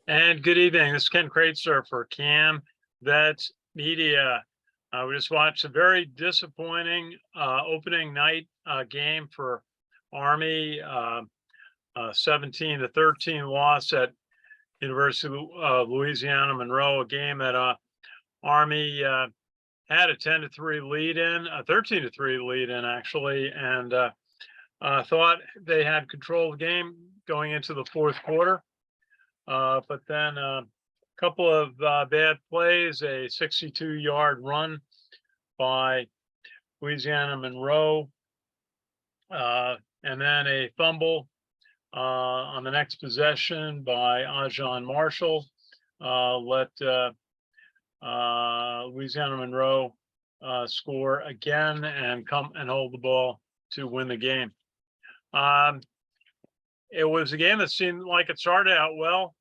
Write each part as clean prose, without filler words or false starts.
And good evening. This is Ken Kreitzer for Cam Vets Media. We just watched a very disappointing opening night game for Army, 17-13 loss at University of Louisiana Monroe, a game that Army had a 10-3 lead in, a 13-3 lead in actually, and thought they had control of the game going into the fourth quarter. But then a couple of bad plays, a 62-yard run by Louisiana Monroe, and then a fumble on the next possession by Ajon Marshall let Louisiana Monroe score again and come and hold the ball to win the game. It was a game that seemed like it started out well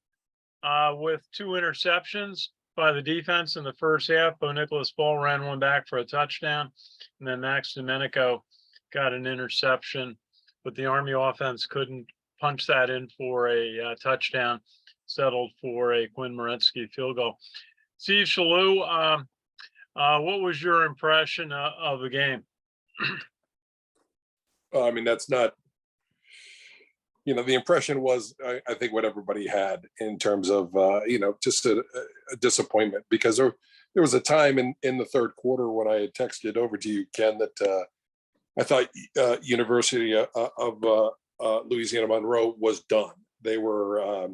with two interceptions by the defense in the first half. Bo Nicholas Ball ran one back for a touchdown, and then Max Domenico got an interception, but the Army offense couldn't punch that in for a touchdown, settled for a Quinn Moretsky field goal. Steve Chaloult', what was your impression of the game? I mean, that's not, the impression was, I think, what everybody had in terms of, just a disappointment, because there was a time in the third quarter when I had texted over to you, Ken, that I thought University of Louisiana Monroe was done. They were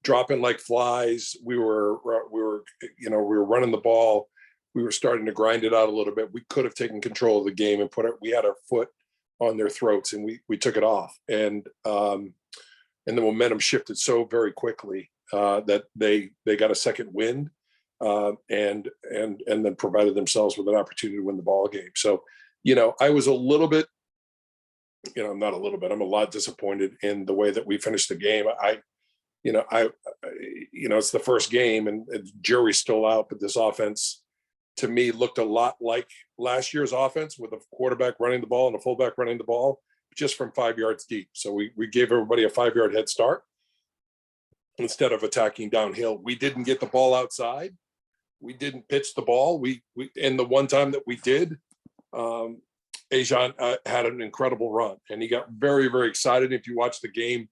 dropping like flies. We were running the ball. We were starting to grind it out a little bit. We could have taken control of the game and we had our foot on their throats, and we took it off. And the momentum shifted so very quickly that they got a second wind and then provided themselves with an opportunity to win the ball game. So, I was a little bit, not a little bit, I'm a lot disappointed in the way that we finished the game. It's the first game and the jury's still out, but this offense to me looked a lot like last year's offense, with a quarterback running the ball and a fullback running the ball just from 5 yards deep. So we gave everybody a 5-yard head start instead of attacking downhill. We didn't get the ball outside. We didn't pitch the ball. We and the one time that we did, Ajon had an incredible run, and he got very, very excited. If you watch the game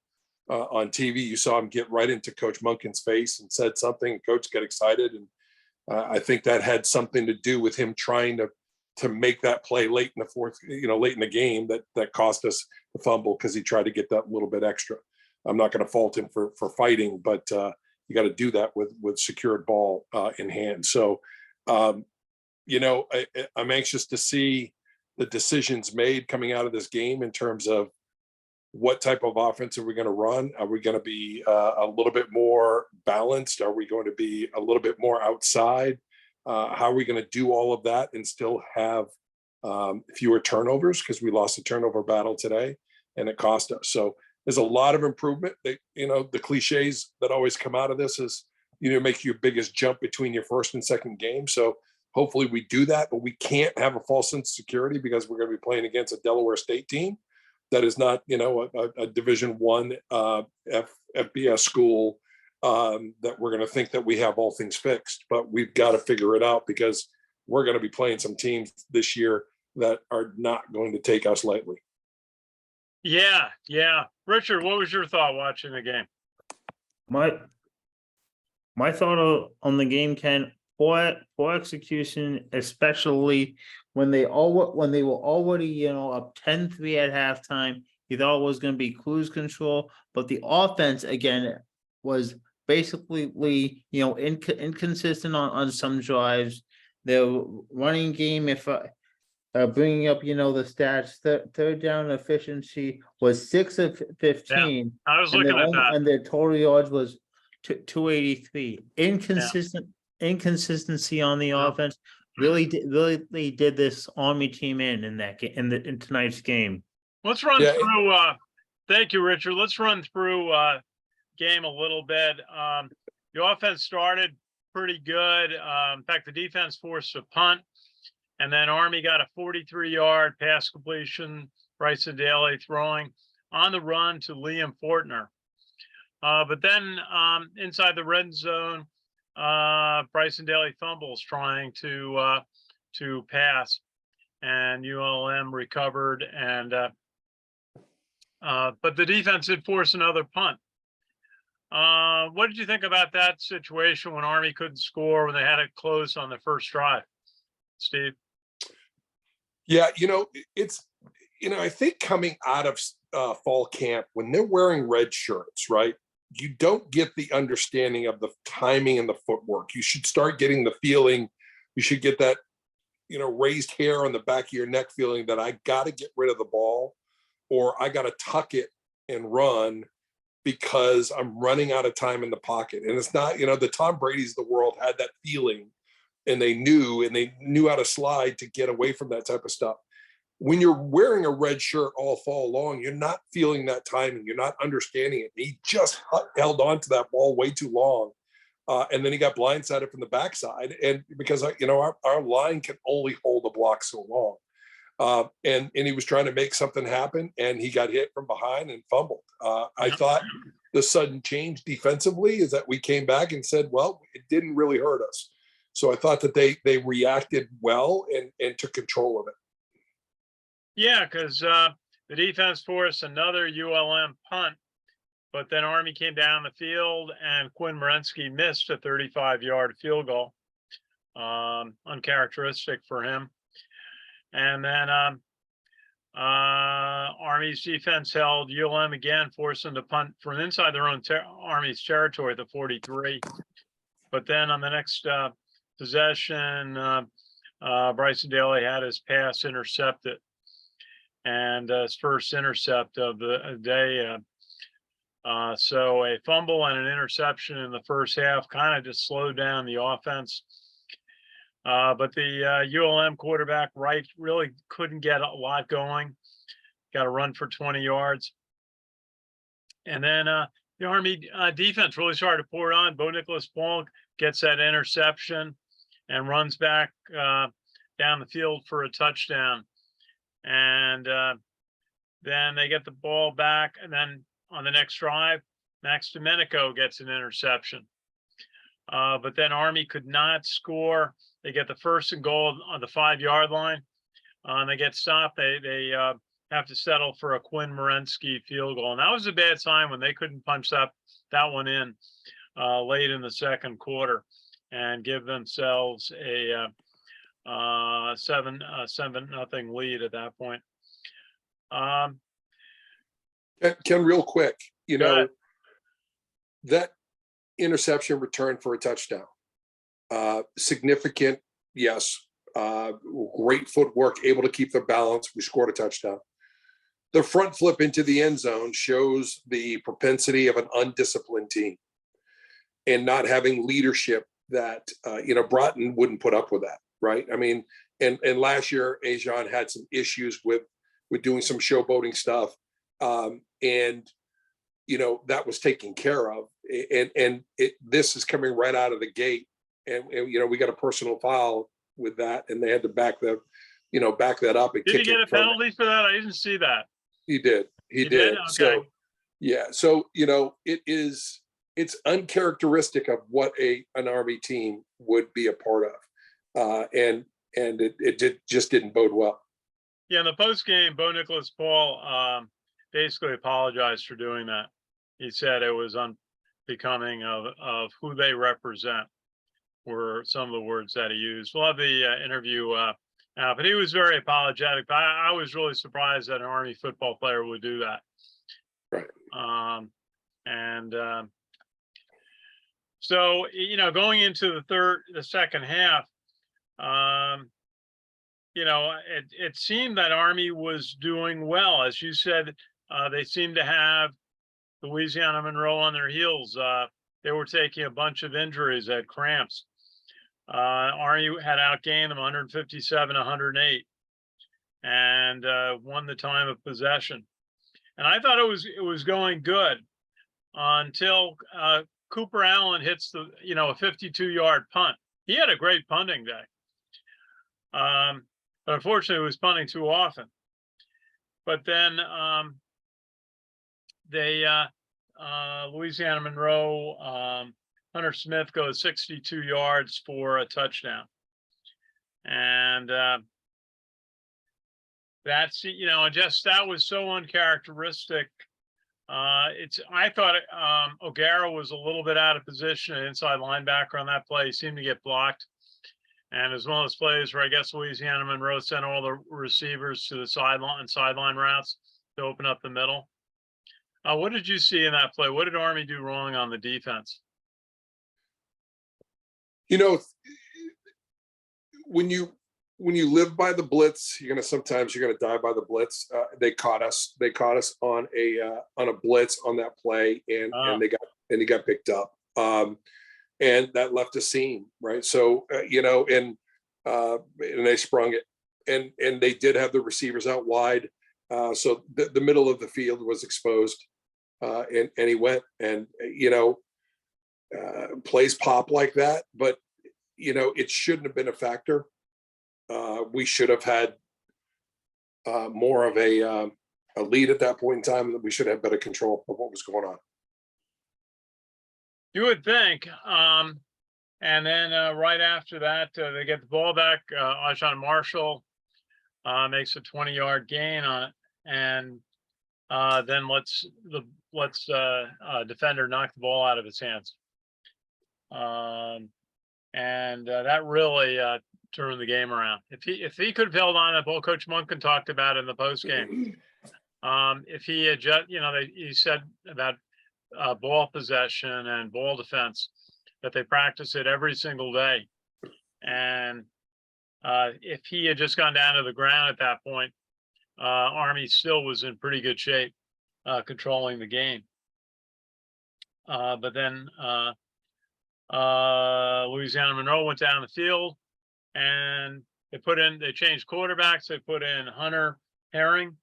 on TV, you saw him get right into Coach Munkin's face and said something. Coach got excited, and I think that had something to do with him trying to make that play late in the fourth, late in the game that cost us the fumble, because he tried to get that little bit extra. I'm not going to fault him for fighting, but you got to do that with secured ball in hand. So, I'm anxious to see the decisions made coming out of this game in terms of what type of offense are we going to run? Are we going to be a little bit more balanced? Are we going to be a little bit more outside? How are we going to do all of that and still have fewer turnovers? Because we lost a turnover battle today and it cost us. So there's a lot of improvement. The cliches that always come out of this is, make your biggest jump between your first and second game. So hopefully we do that, but we can't have a false sense of security, because we're going to be playing against a Delaware State team that is not, a Division I FBS school that we're going to think that we have all things fixed. But we've got to figure it out, because we're going to be playing some teams this year that are not going to take us lightly. Yeah. Richard, what was your thought watching the game? My thought on the game, Ken, poor execution, especially when they were already, up 10-3 at halftime. You thought it was going to be cruise control, but the offense again was basically, inconsistent on some drives. The running game, if bringing up, the stats, third down efficiency was 6 of 15. Yeah, I was looking at that, and their total yards was 283. Inconsistency on the offense really did this Army team in tonight's game. Let's run through. Thank you, Richard. Let's run through game a little bit. The offense started pretty good. In fact, the defense forced a punt, and then Army got a 43-yard pass completion. Bryson Daly throwing on the run to Liam Fortner. But then inside the red zone, Bryson Daly fumbles trying to pass, and ULM recovered, and but the defense did force another punt. What did you think about that situation when Army couldn't score when they had it close on the first drive, Steve? Yeah, I think coming out of fall camp, when they're wearing red shirts, right, you don't get the understanding of the timing and the footwork. You should start getting the feeling, you should get that, raised hair on the back of your neck feeling that I got to get rid of the ball, or I got to tuck it and run because I'm running out of time in the pocket. And it's not, the Tom Brady's of the world had that feeling, and they knew how to slide to get away from that type of stuff. When you're wearing a red shirt all fall long, you're not feeling that timing. You're not understanding it. He just held on to that ball way too long. And then he got blindsided from the backside. And because, our line can only hold a block so long. And he was trying to make something happen, and he got hit from behind and fumbled. I thought the sudden change defensively is that we came back and said, well, it didn't really hurt us. So I thought that they reacted well and took control of it. Yeah, because the defense forced another ULM punt, but then Army came down the field and Quinn Morensky missed a 35-yard field goal, uncharacteristic for him. And then Army's defense held ULM again, forcing the punt from inside their own Army's territory at the 43. But then on the next possession, Bryson Daly had his pass intercepted, and his first intercept of the day. So a fumble and an interception in the first half kind of just slowed down the offense. But the ULM quarterback, Wright, really couldn't get a lot going. Got a run for 20 yards. And then the Army defense really started to pour it on. Bo Nicholas Paul gets that interception and runs back down the field for a touchdown. And then they get the ball back. And then on the next drive, Max Domenico gets an interception. But then Army could not score. They get the first and goal on the 5-yard line. And they get stopped. They have to settle for a Quinn Morensky field goal. And that was a bad sign when they couldn't punch that one in late in the second quarter and give themselves a 7-0 lead at that point. Ken, real quick, that interception return for a touchdown, significant, yes, great footwork, able to keep the balance. We scored a touchdown. The front flip into the end zone shows the propensity of an undisciplined team and not having leadership that, Broughton wouldn't put up with that, right? I mean, and last year, Ajon had some issues with doing some showboating stuff. And that was taken care of, and this is coming right out of the gate, and we got a personal foul with that, and they had to back that up. And did he get a penalty for that? I didn't see that. He did. He did. Okay. So yeah, so it's uncharacteristic of what an Army team would be a part of, and it just didn't bode well. Yeah, in the post game, Bo Nicholas Paul basically apologized for doing that. He said it was unbecoming of who they represent, were some of the words that he used. We'll have the interview, but he was very apologetic. But I was really surprised that an Army football player would do that. Right. So going into the second half, it seemed that Army was doing well. As you said, they seemed to have Louisiana Monroe on their heels. They were taking a bunch of injuries, had cramps. Army had outgained them 157-108 and won the time of possession. And I thought it was going good until Cooper Allen hits a 52-yard punt. He had a great punting day. But unfortunately, he was punting too often. But then Louisiana Monroe, Hunter Smith goes 62 yards for a touchdown. And that's, just that was so uncharacteristic. I thought O'Gara was a little bit out of position, an inside linebacker on that play. He seemed to get blocked. And it was one of those plays where I guess Louisiana Monroe sent all the receivers to the sideline routes to open up the middle. What did you see in that play? What did Army do wrong on the defense? When you live by the blitz, sometimes you're gonna die by the blitz. They caught us on a blitz on that play, and he got picked up. And that left a seam, right? So and they sprung it, and they did have the receivers out wide, so the middle of the field was exposed, and he went, and plays pop like that, but it shouldn't have been a factor. We should have had more of a lead at that point in time, and we should have better control of what was going on. You would think. And then right after that, they get the ball back. Ajon Marshall makes a 20-yard gain on it, and then let's defender knock the ball out of his hands. And that really turned the game around. If he could have held on, that ball, Coach Munkin talked about in the post game. If he had just, he said about ball possession and ball defense, that they practice it every single day. And if he had just gone down to the ground at that point, Army still was in pretty good shape, controlling the game. But then Louisiana Monroe went down the field, and they changed quarterbacks. They put in Hunter Herring,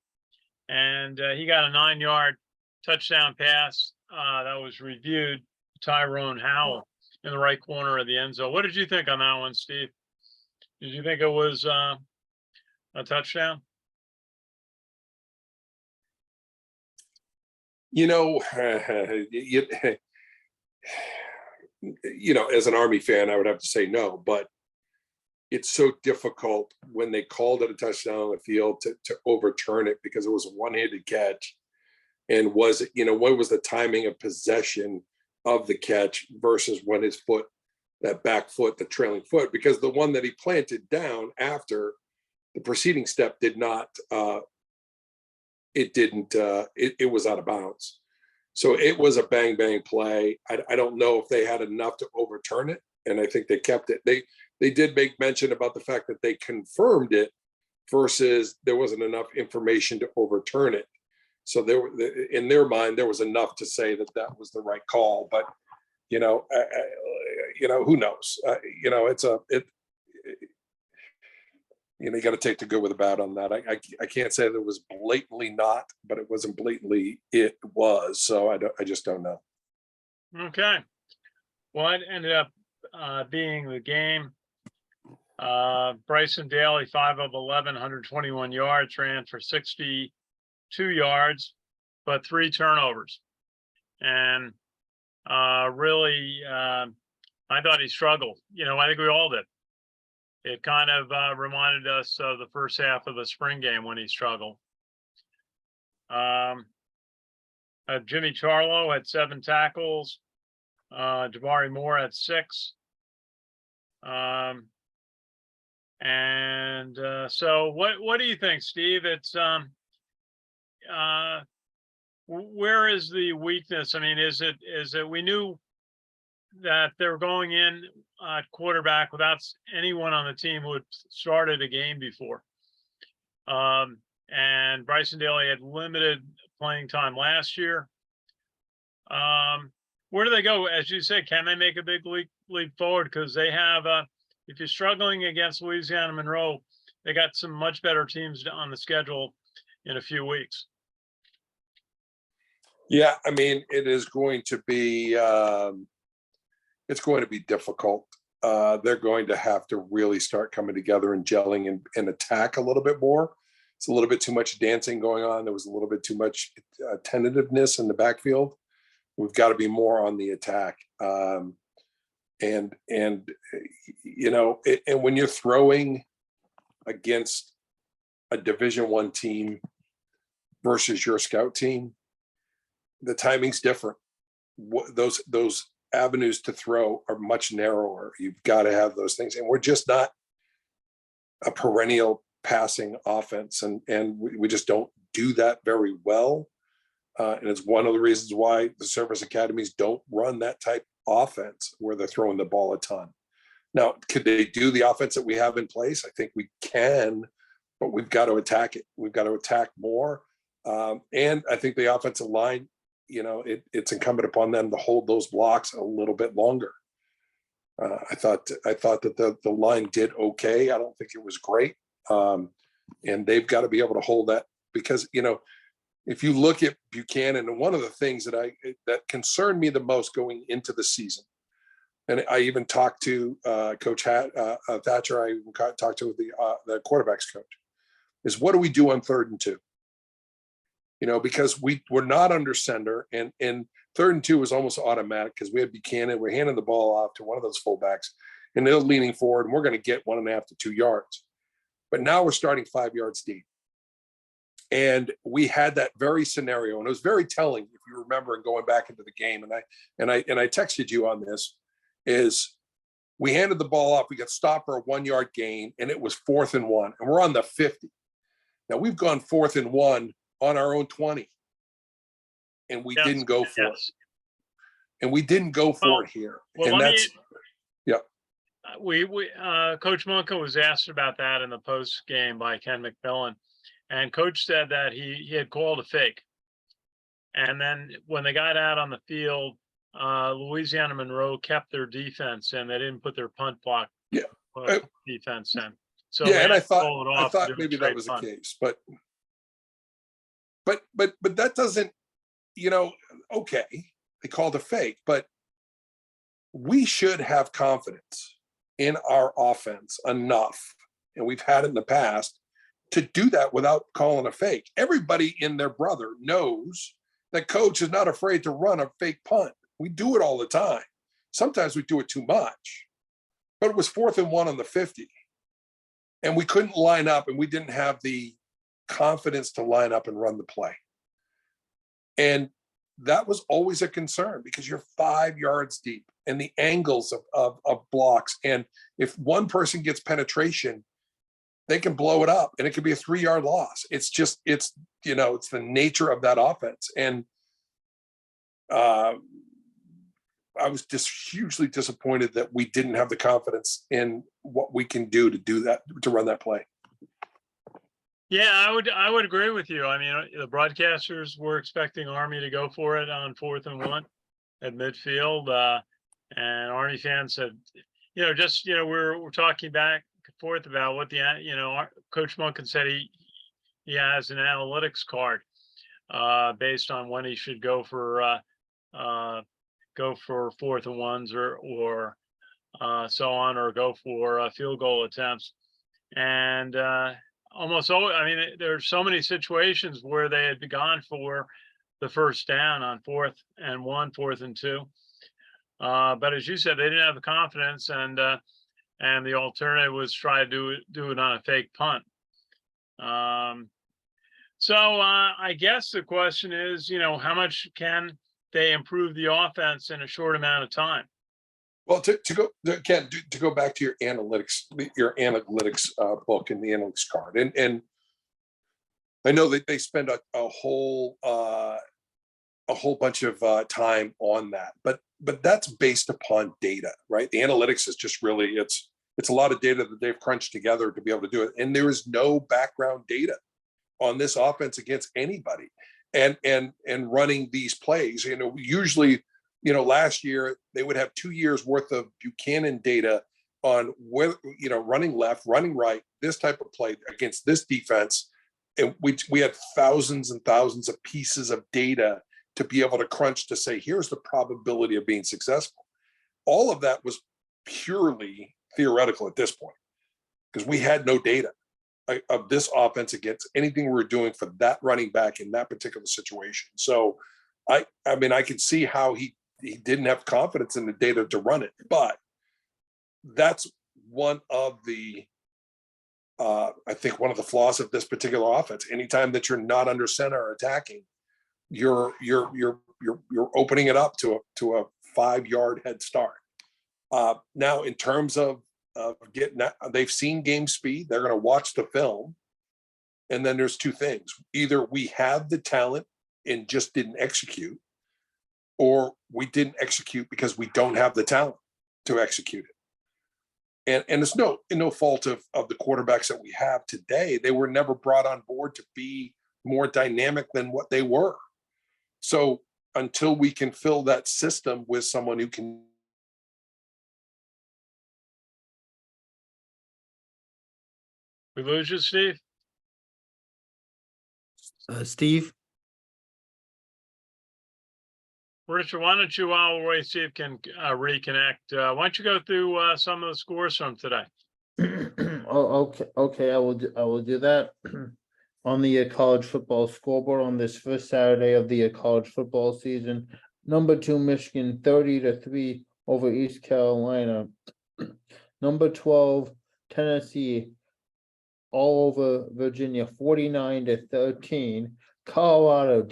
and he got a 9-yard touchdown pass that was reviewed, Tyrone Howell, in the right corner of the end zone. What did you think on that one, Steve? Did you think it was a touchdown? As an Army fan, I would have to say no, but it's so difficult when they called it a touchdown on the field to overturn it, because it was a one-handed catch. And what was the timing of possession of the catch versus when his foot, that back foot, the trailing foot, because the one that he planted down after the preceding step did not, it was out of bounds. So it was a bang bang play. I don't know if they had enough to overturn it, and I think they kept it. They did make mention about the fact that they confirmed it versus there wasn't enough information to overturn it. So in their mind, there was enough to say that was the right call. But who knows? You got to take the good with the bad on that. I can't say that it was blatantly not, but it wasn't blatantly it was. So I just don't know. Okay. Well, it ended up being the game. Bryson Daly, 5 of 11, 121 yards, ran for 62 yards, but 3 turnovers. And really, I thought he struggled. I think we all did. It kind of reminded us of the first half of the spring game when he struggled. Jimmy Chaloult had 7 tackles. Jabari Moore had 6. So what do you think, Steve? It's where is the weakness? I mean, is it we knew that they were going in at quarterback without anyone on the team who had started a game before. And Bryson Daly had limited playing time last year. Where do they go? As you say, can they make a big leap forward? Because they have, if you're struggling against Louisiana Monroe, they got some much better teams on the schedule in a few weeks. Yeah, I mean, it is going to be, it's going to be difficult. They're going to have to really start coming together and gelling and attack a little bit more. It's a little bit too much dancing going on. There was a little bit too much tentativeness in the backfield. We've got to be more on the attack. And you know, and when you're throwing against a Division I team versus your scout team, the timing's different. Those avenues to throw are much narrower. You've got to have those things, and we're just not a perennial passing offense, and we just don't do that very well. And it's one of the reasons why the service academies don't run that type of offense where they're throwing the ball a ton. Now, could they do the offense that we have in place? I think we can, but we've got to attack it. We've got to attack more. And I think the offensive line, you know, it's incumbent upon them to hold those blocks a little bit longer. I thought that the line did okay. I don't think it was great. And they've got to be able to hold that, because, you know, if you look at Buchanan, and one of the things that concerned me the most going into the season, and I even talked to Coach Thatcher, I even talked to the quarterback's coach, is what do we do on 3rd and 2? You know, because we're not under center, and 3rd and 2 was almost automatic because we had Buchanan, we're handing the ball off to one of those fullbacks, and they're leaning forward, and we're going to get 1.5 to 2 yards. But now we're starting 5 yards deep. And we had that very scenario, and it was very telling, if you remember, and going back into the game. And I texted you on this, is we handed the ball off, we got stopped for a 1 yard gain, and it was 4th and 1, and we're on the 50. Now we've gone 4th and 1 on our own 20, and we didn't go for it. And we didn't go for it here. Well, and that's we Coach Munka was asked about that in the post game by Ken McMillan. And Coach said that he had called a fake. And then when they got out on the field, Louisiana Monroe kept their defense, and they didn't put their punt block defense in. So and I thought maybe that was the case, but that doesn't, you know, okay, they called a fake, but we should have confidence in our offense enough, and we've had it in the past, to do that without calling a fake. Everybody and their brother knows that coach is not afraid to run a fake punt. We do it all the time. Sometimes we do it too much, but it was 4th and 1 on the 50, and we couldn't line up, and we didn't have the confidence to line up and run the play. And that was always a concern, because you're 5 yards deep, and the angles of blocks. And if one person gets penetration, they can blow it up, and it could be a 3 yard loss. It's you know, it's the nature of that offense. And I was just hugely disappointed that we didn't have the confidence in what we can do that, to run that play. Yeah, I would agree with you. I mean, the broadcasters were expecting Army to go for it on 4th and 1 at midfield. And Army fans said, you know, just, you know, we're talking back and forth about what Coach Munkin said he has an analytics card based on when he should go for 4th and 1s or so on, or go for field goal attempts. And almost always, I mean, there's so many situations where they had gone for the first down on 4th and 1, 4th and 2. But as you said, they didn't have the confidence, and the alternative was try to do it on a fake punt. So I guess the question is, you know, how much can they improve the offense in a short amount of time? Well, to go back to your analytics book and the analytics card, and I know that they spend a whole bunch of time on that, but that's based upon data, right? The analytics is just really it's a lot of data that they've crunched together to be able to do it, and there is no background data on this offense against anybody, and running these plays. You know, usually, you know, last year they would have 2 years worth of Buchanan data on where, you know, running left, running right, this type of play against this defense. And we had thousands and thousands of pieces of data to be able to crunch to say, here's the probability of being successful. All of that was purely theoretical at this point, because we had no data of this offense against anything we were doing for that running back in that particular situation. So I mean, I could see how he didn't have confidence in the data to run it, but that's one of the I think one of the flaws of this particular offense. Anytime that you're not under center or attacking, you're opening it up to a 5-yard head start. Now, in terms of getting that, they've seen game speed. They're going to watch the film, and then there's two things: either we have the talent and just didn't execute, or we didn't execute because we don't have the talent to execute it. And it's no fault of the quarterbacks that we have today. They were never brought on board to be more dynamic than what they were. So until we can fill that system with someone who can. We lose you, Steve? Steve? Richard, why don't you, while we wait, Steve can reconnect. Why don't you go through some of the scores from today? Oh, okay, I will do that. On the college football scoreboard on this first Saturday of the college football season, number 2 Michigan 30-3 over East Carolina. Number 12 Tennessee all over Virginia 49-13. Colorado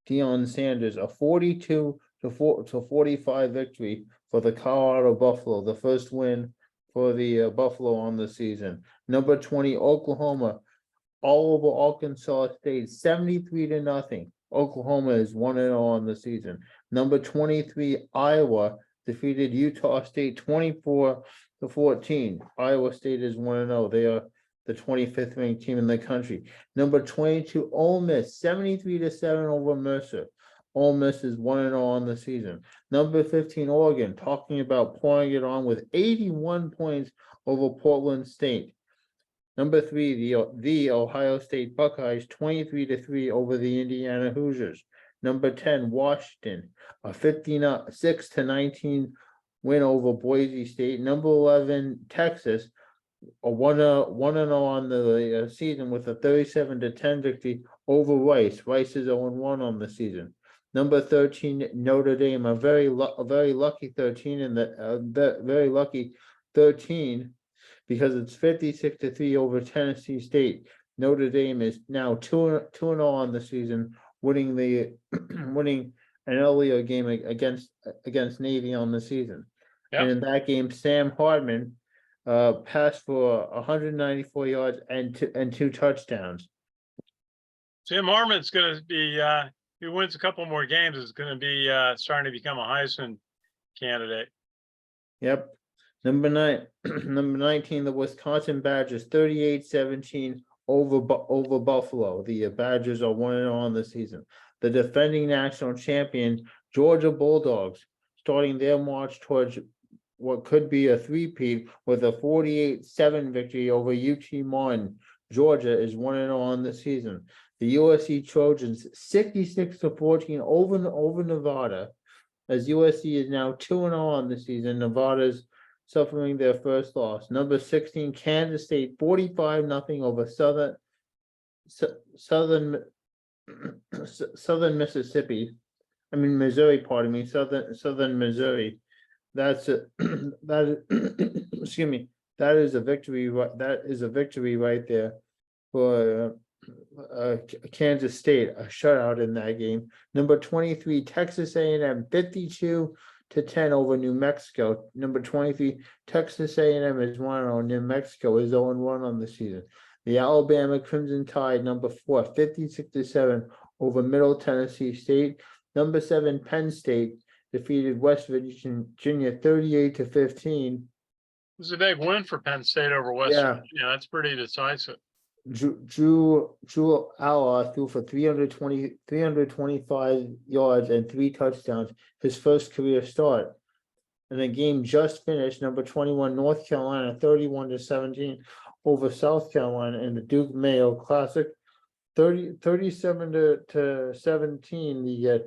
Deion Sanders a 42-45 victory for the Colorado Buffalo, the first win for the Buffalo on the season. Number 20 Oklahoma all over Arkansas State 73-0. Oklahoma is 1-0 on the season. Number 23 Iowa defeated Utah State 24-14. Iowa State is 1-0. They are the 25th ranked team in the country. Number 22 Ole Miss 73-7 over Mercer. Ole Miss is 1-0 on the season. Number 15 Oregon, talking about pouring it on with 81 points over Portland State. Number 3 the Ohio State Buckeyes 23-3 over the Indiana Hoosiers. Number 10 Washington a 56-19 win over Boise State. Number 11 Texas a 1-0 on the season with a 37-10 victory over Rice. Rice is 0-1 on the season. Number 13 Notre Dame, a very lucky 13 in the very lucky 13 because it's 56-3 over Tennessee State. Notre Dame is now 2-0 on the season, winning an earlier game against Navy on the season. Yep. And in that game, Sam Hardman passed for 194 yards and 2 touchdowns. Sam Harmon's going to be, he wins a couple more games, is going to be starting to become a Heisman candidate. Yep. Number 19, the Wisconsin Badgers 38-17 over Buffalo. The Badgers are 1-0 on the season. The defending national champion Georgia Bulldogs starting their march towards what could be a three-peat with a 48-7 victory over UT Martin. Georgia is 1-0 on the season. The USC Trojans 66-14 over Nevada, as USC is now 2-0 on the season. Nevada's suffering their first loss. Number 16 Kansas State 45-0 over Southern Mississippi. I mean Missouri, pardon me, Southern Missouri. That's excuse me. That is a victory. That is a victory right there for Kansas State. A shutout in that game. Number 23 Texas A&M 52-10 over New Mexico. Number 23 Texas A&M is 1-0. New Mexico is 0-1 on the season. The Alabama Crimson Tide number 4 56-7 over Middle Tennessee State. Number 7 Penn State defeated West Virginia 38-15. It was a big win for Penn State over West Virginia. That's pretty decisive. Drew Alla threw for 325 yards and 3 touchdowns, his first career start. And the game just finished. Number 21 North Carolina 31-17 over South Carolina in the Duke Mayo Classic. 37-17, the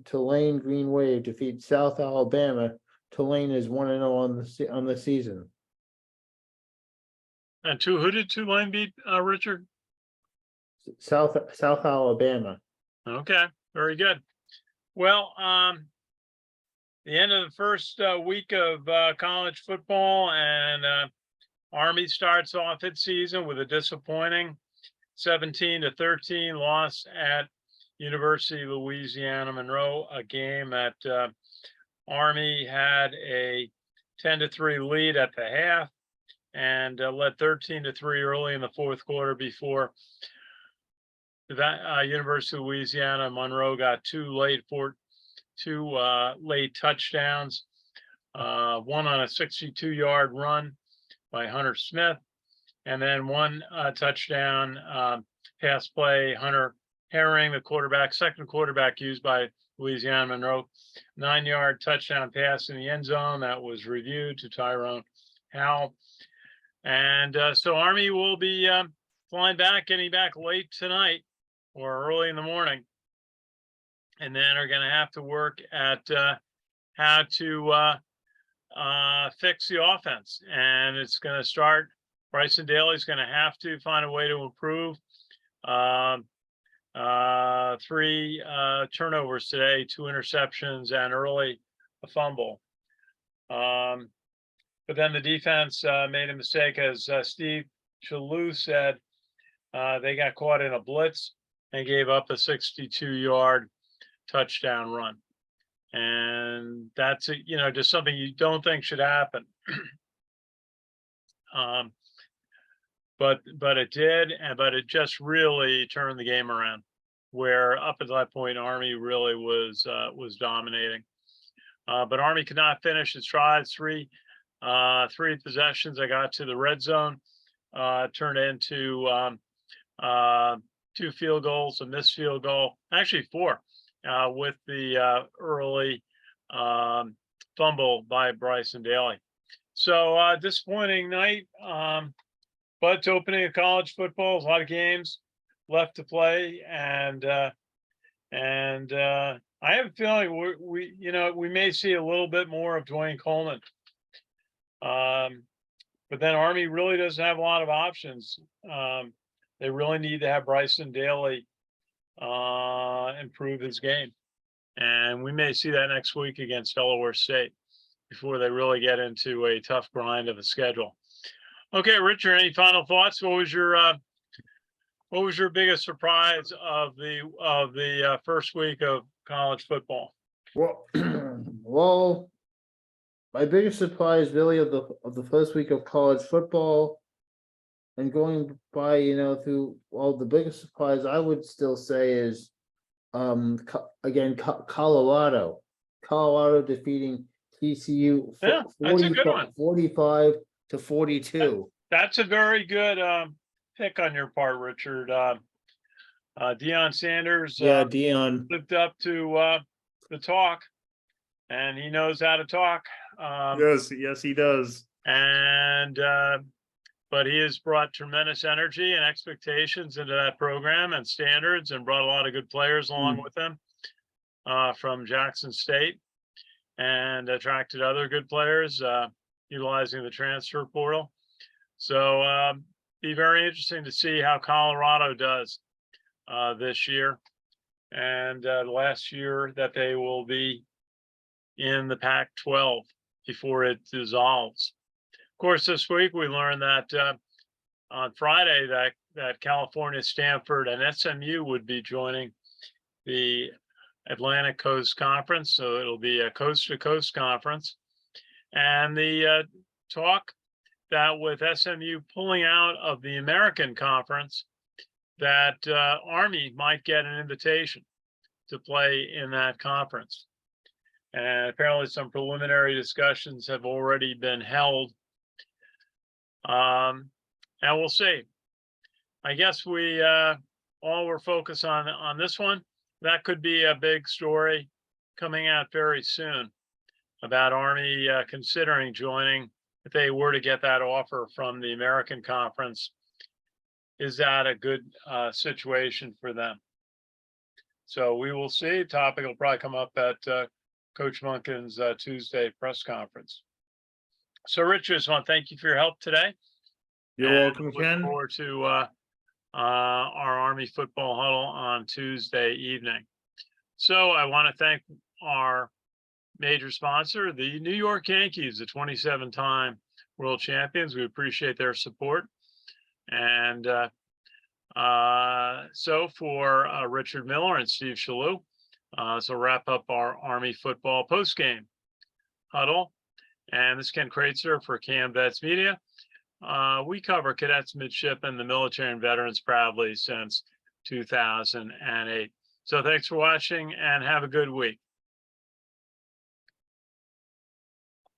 Tulane Green Wave defeats South Alabama. Tulane is 1-0 on the season. And who did Tulane beat, Richard? South Alabama. Okay, very good. Well, the end of the first week of college football, and Army starts off its season with a disappointing 17-13 loss at University of Louisiana Monroe, a game that Army had a 10-3 lead at the half and led 13-3 early in the fourth quarter before that University of Louisiana Monroe got two late touchdowns, one on a 62-yard run by Hunter Smith, and then one touchdown pass play, Hunter Herring, the quarterback, second quarterback used by Louisiana Monroe, 9-yard touchdown pass in the end zone that was reviewed to Tyrone Howell. And so Army will be flying back, getting back late tonight or early in the morning, and then are going to have to work at how to fix the offense. And it's going to start. Bryson Daly's going to have to find a way to improve. 3 turnovers today, 2 interceptions, and early a fumble. But then the defense made a mistake, as Steve Chaloult' said. They got caught in a blitz and gave up a 62-yard touchdown run. And that's, just something you don't think should happen. But it did, but it just really turned the game around, where up at that point, Army really was dominating. But Army could not finish its strides. Three possessions that got to the red zone turned into 2 field goals, a missed field goal, actually 4, with the early fumble by Bryson Daly. So disappointing night. But it's opening of college football, a lot of games left to play, and I have a feeling we may see a little bit more of Dwayne Coleman. But then Army really doesn't have a lot of options. They really need to have Bryson Daly improve his game, and we may see that next week against Delaware State before they really get into a tough grind of a schedule. Okay, Richard, any final thoughts? What was your biggest surprise of the first week of college football? Well, my biggest surprise, really, of the first week of college football, and going by, through the biggest surprise I would still say is, again, Colorado defeating TCU 45-42. That's a very good pick on your part, Richard. Deion Sanders Deion lived up to the talk, and he knows how to talk. Yes, he does. And but he has brought tremendous energy and expectations into that program and standards, and brought a lot of good players along with him from Jackson State, and attracted other good players utilizing the transfer portal. So be very interesting to see how Colorado does this year, and the last year that they will be in the Pac-12 before it dissolves. Of course, this week we learned that on Friday that California, Stanford, and SMU would be joining the Atlantic Coast Conference. So it'll be a coast-to-coast conference. And the talk that with SMU pulling out of the American Conference, that Army might get an invitation to play in that conference. And apparently some preliminary discussions have already been held. And we'll see. I guess we all were focused on this one. That could be a big story coming out very soon about Army considering joining if they were to get that offer from the American Conference. Is that a good situation for them? So we will see. Topic will probably come up at Coach Monken's Tuesday press conference. So Rich, I just want to thank you for your help today. You're welcome, Ken. Look forward to our Army football huddle on Tuesday evening. So I want to thank our major sponsor, the New York Yankees, the 27-time world champions. We appreciate their support. And so for Richard Miller and Steve Chaloult, so wrap up our Army football postgame huddle. And this is Ken Kreitzer for Cam Vets Media. We cover cadets, midshipmen, the military, and veterans proudly since 2008. So thanks for watching and have a good week.